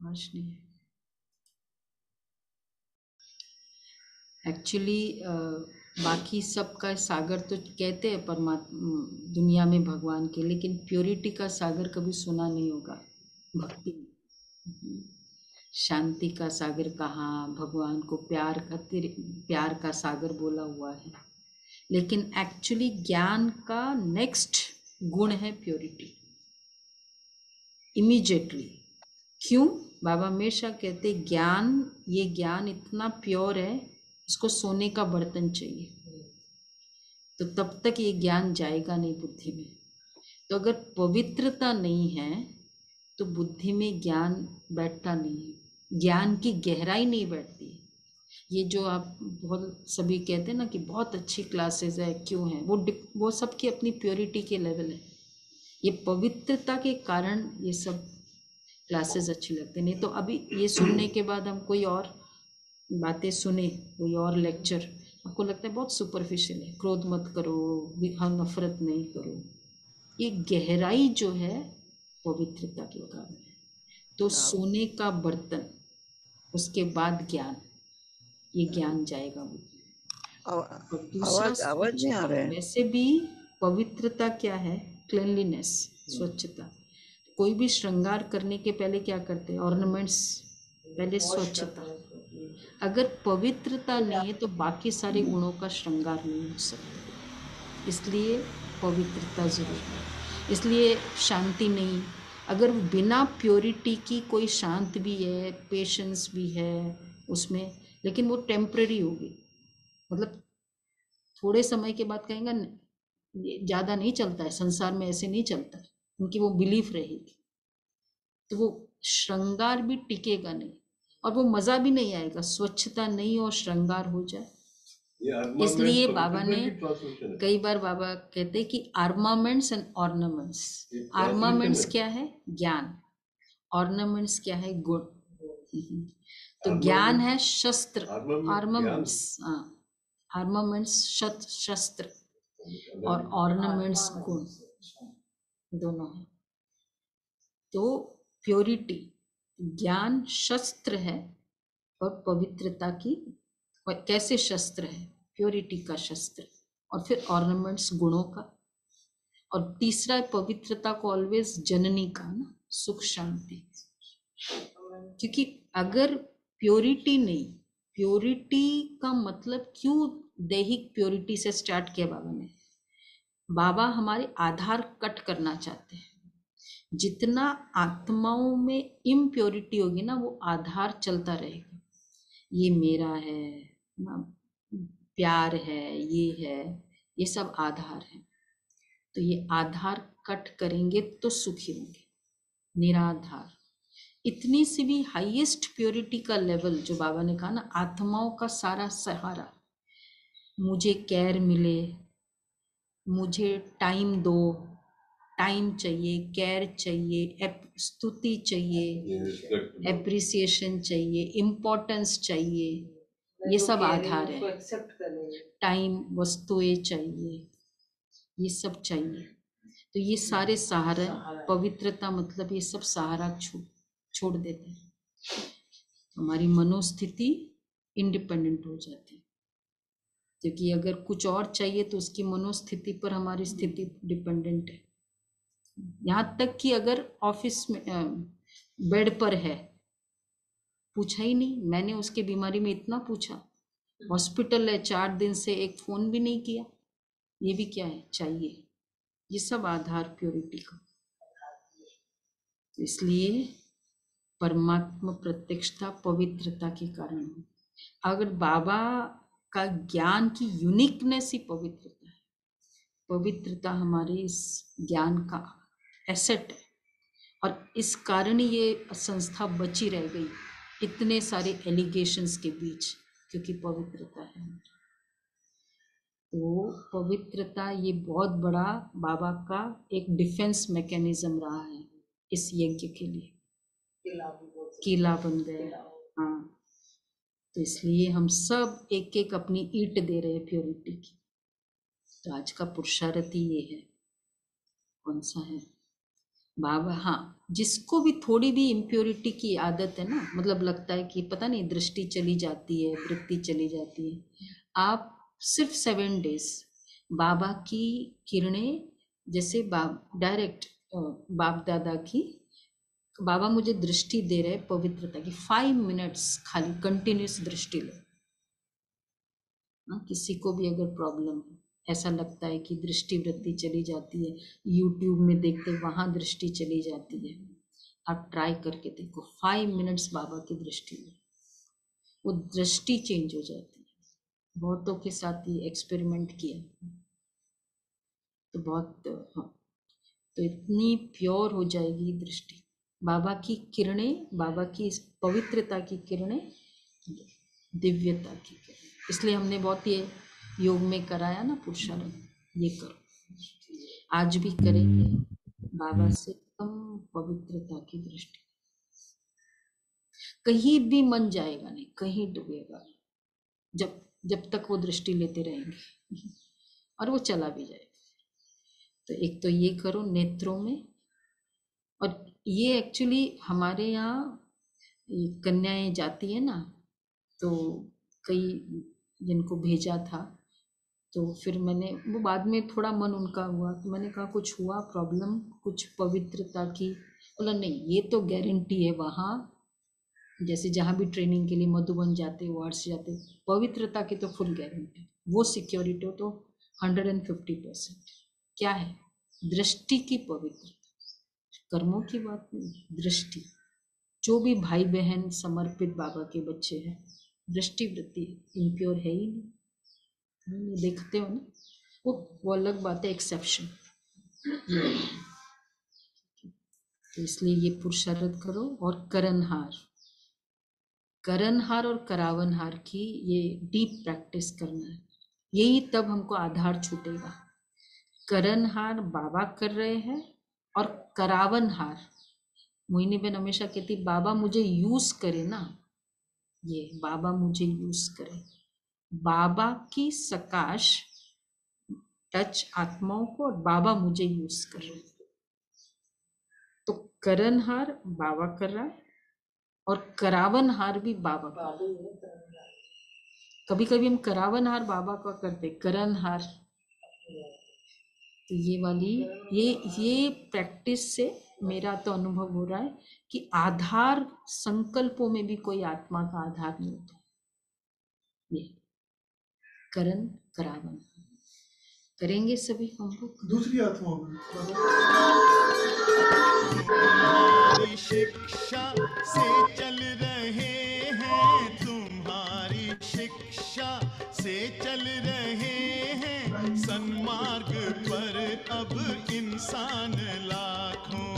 आज नहीं एक्चुअली बाकी सब का सागर तो कहते हैं परमात्मा दुनिया में भगवान के, लेकिन प्योरिटी का सागर कभी सुना नहीं होगा भक्ति में। शांति का सागर कहाँ, भगवान को प्यार का सागर बोला हुआ है, लेकिन एक्चुअली ज्ञान का नेक्स्ट गुण है प्योरिटी इमीडिएटली। क्यों? बाबा हमेशा कहते ज्ञान, ये ज्ञान इतना प्योर है, इसको सोने का बर्तन चाहिए, तो तब तक ये ज्ञान जाएगा नहीं बुद्धि में। तो अगर पवित्रता नहीं है तो बुद्धि में ज्ञान बैठता नहीं है, ज्ञान की गहराई नहीं बैठती। ये जो आप बहुत सभी कहते हैं ना कि बहुत अच्छी क्लासेस है, क्यों है वो सबकी अपनी प्योरिटी के लेवल है। ये पवित्रता के कारण ये सब क्लासेस अच्छी लगती, नहीं तो अभी ये सुनने के बाद हम कोई और बातें सुने, कोई और लेक्चर, आपको लगता है बहुत सुपरफिशियल है, क्रोध मत करो, हाँ नफरत नहीं करो। ये गहराई जो है पवित्रता के कारण है। तो सोने का बर्तन, उसके बाद ज्ञान, ये ज्ञान जाएगा बुद्धि में। और दूसरा आवाज नहीं आ स्वच्छता, रहा है। वैसे भी पवित्रता क्या है? क्लीनलीनेस, स्वच्छता। कोई भी श्रृंगार करने के पहले क्या करते हैं? ऑर्नामेंट्स, पहले स्वच्छता। अगर पवित्रता नहीं है तो बाकी सारे गुणों का श्रृंगार नहीं हो सकता, इसलिए पवित्रता जरूरी है। इसलिए शांति नहीं, अगर बिना प्योरिटी की कोई शांत भी है, पेशेंस भी है उसमें, लेकिन वो टेम्पररी होगी, मतलब थोड़े समय के बाद कहेंगे ज़्यादा नहीं चलता है संसार में, ऐसे नहीं चलता है, उनकी वो बिलीफ रहेगी, तो वो श्रृंगार भी टिकेगा नहीं और वो मज़ा भी नहीं आएगा। स्वच्छता नहीं और श्रृंगार हो जाए, इसलिए बाबा ने कई बार बाबा कहते हैं कि आर्मामेंट्स एंड ऑर्नामेंट्स। आर्मामेंट्स क्या है? ज्ञान। ऑर्नामेंट्स क्या है? गुण। तो ज्ञान है शस्त्र, आर्मामेंट्स, हाँ आर्मामेंट्स शस्त्र, और ऑर्नामेंट्स गुण, दोनों है। तो प्योरिटी, ज्ञान शस्त्र है, और पवित्रता की कैसे शस्त्र है? प्योरिटी का शस्त्र, और फिर ऑर्नामेंट्स गुणों का, और तीसरा है पवित्रता को ऑलवेज जननी का ना, सुख शांति। क्योंकि अगर प्योरिटी नहीं, प्योरिटी का मतलब क्यों दैहिक प्योरिटी से स्टार्ट किया बाबा ने? बाबा हमारे आधार कट करना चाहते हैं। जितना आत्माओं में इम्प्योरिटी होगी ना, वो आधार चलता रहेगा, ये मेरा है ना, प्यार है, ये सब आधार है। तो ये आधार कट करेंगे तो सुखी होंगे। निराधार, इतनी सी भी हाईएस्ट प्योरिटी का लेवल जो बाबा ने कहा ना, आत्माओं का सारा सहारा, मुझे केयर मिले, मुझे टाइम दो, टाइम चाहिए, केयर चाहिए, स्तुति चाहिए, एप्रिसिएशन चाहिए, इम्पोर्टेंस चाहिए, ये सब आधार है। टाइम, वस्तुएं चाहिए, ये सब चाहिए। तो ये सारे सहारा, पवित्रता मतलब ये सब सहारा छोड़ देते हैं, हमारी मनोस्थिति इंडिपेंडेंट हो जाती है। क्योंकि अगर कुछ और चाहिए तो उसकी मनोस्थिति पर हमारी स्थिति डिपेंडेंट है। यहाँ तक कि अगर ऑफिस में बेड पर है, पूछा ही नहीं, मैंने उसके बीमारी में इतना पूछा, हॉस्पिटल है 4 दिन से, एक फोन भी नहीं किया, ये भी क्या है? चाहिए। ये सब आधार प्योरिटी का। इसलिए परमात्मा प्रत्यक्षता पवित्रता के कारण हो। अगर बाबा का ज्ञान की यूनिकनेस ही पवित्रता है, पवित्रता हमारे इस ज्ञान का एसेट है, और इस कारण ही ये संस्था बची रह गई इतने सारे एलिगेशंस के बीच, क्योंकि पवित्रता है। तो पवित्रता ये बहुत बड़ा बाबा का एक डिफेंस मैकेनिज्म रहा है इस यज्ञ के लिए, किला बन गया। हाँ, तो इसलिए हम सब एक एक अपनी ईंट दे रहे हैं प्योरिटी की। तो आज का पुरुषार्थ ही ये है। कौन सा है? बाबा, हाँ, जिसको भी थोड़ी भी इम्प्योरिटी की आदत है ना, मतलब लगता है कि पता नहीं दृष्टि चली जाती है, वृत्ति चली जाती है, आप सिर्फ 7 डेज बाबा की किरणें, जैसे डायरेक्ट बाप दादा की, बाबा मुझे दृष्टि दे रहे पवित्रता की, 5 मिनट्स खाली कंटिन्यूस दृष्टि लो। किसी को भी अगर प्रॉब्लम है, ऐसा लगता है कि दृष्टि वृत्ति चली जाती है, यूट्यूब में देखते वहां दृष्टि चली जाती है, आप ट्राई करके देखो, 5 मिनट्स बाबा की दृष्टि में, वो दृष्टि चेंज हो जाती है। बहुतों के साथ ये एक्सपेरिमेंट किया तो बहुत, हाँ, तो इतनी प्योर हो जाएगी दृष्टि, बाबा की किरणें, बाबा की इस पवित्रता की किरणें, दिव्यता की किरणें। इसलिए हमने बहुत ये योग में कराया ना पुरुषार्थ, ये करो, आज भी करेंगे बाबा से एकदम पवित्रता की दृष्टि, कहीं भी मन जाएगा नहीं, कहीं डूबेगा नहीं, जब जब तक वो दृष्टि लेते रहेंगे और वो चला भी जाएगा। तो एक तो ये करो नेत्रों में, और ये एक्चुअली हमारे यहाँ कन्याएं जाती है ना, तो कई जिनको भेजा था, तो फिर मैंने, वो बाद में थोड़ा मन उनका हुआ, तो मैंने कहा कुछ हुआ प्रॉब्लम, कुछ पवित्रता की, बोला नहीं, ये तो गारंटी है, वहाँ जैसे जहाँ भी ट्रेनिंग के लिए मधुबन जाते, वार्स जाते, पवित्रता की तो फुल गारंटी, वो सिक्योरिटी तो 150%। क्या है? दृष्टि की पवित्रता, कर्मों की बात नहीं, दृष्टि। जो भी भाई बहन समर्पित बाबा के बच्चे हैं, दृष्टि वृत्ति इम्प्योर है ही नहीं, देखते हो ना, वो अलग बात है, एक्सेप्शन। तो इसलिए ये पुरुषार्थ करो, और करणहार और करावनहार की ये डीप प्रैक्टिस करना है, यही तब हमको आधार छूटेगा। करणहार बाबा कर रहे हैं, और करावनहार, मोहिनी बहन हमेशा कहती बाबा मुझे यूज करे ना, ये बाबा मुझे यूज करे, बाबा की सकाश टच आत्माओं को, और बाबा मुझे यूज कर रहे हैं। तो करणहार बाबा कर रहा है, और करावनहार भी बाबा कर रहा है। कभी कभी हम करावनहार बाबा का करते, करणहार, तो ये वाली, ये प्रैक्टिस से मेरा तो अनुभव हो रहा है कि आधार संकल्पों में भी कोई आत्मा का आधार नहीं होता। ये करण करावन करेंगे सभी हम लोग। दूसरी आत्माओं में तुम्हारी शिक्षा से चल रहे हैं, तुम्हारी शिक्षा से चल रहे हैं, सन्मार्ग पर अब इंसान लाखों।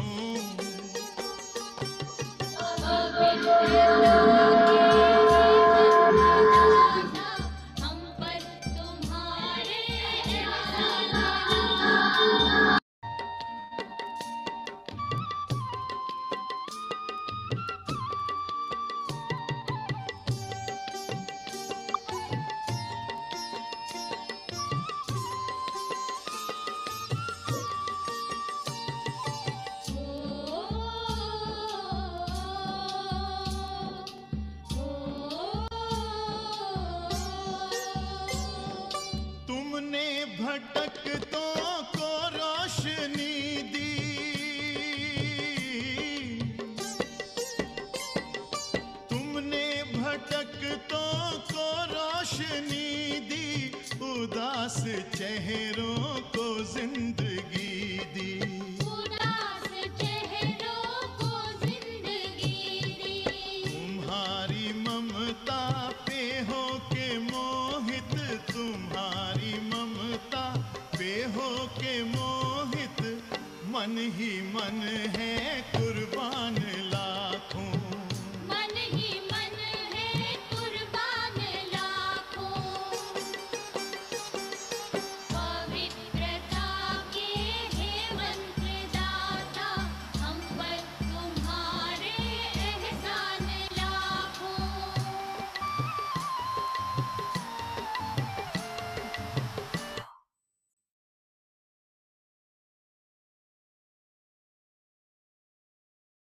तुमने भटकतों को रोशनी दी, तुमने भटकतों को रोशनी दी, उदास चेहरों को जिंदगी दी, उदास चेहरों को जिंदगी दी। तुम्हारी ममता पे हो के मोहित, तुम्हारी ममता पे हो के मोहित, मन ही मन है कुर्बान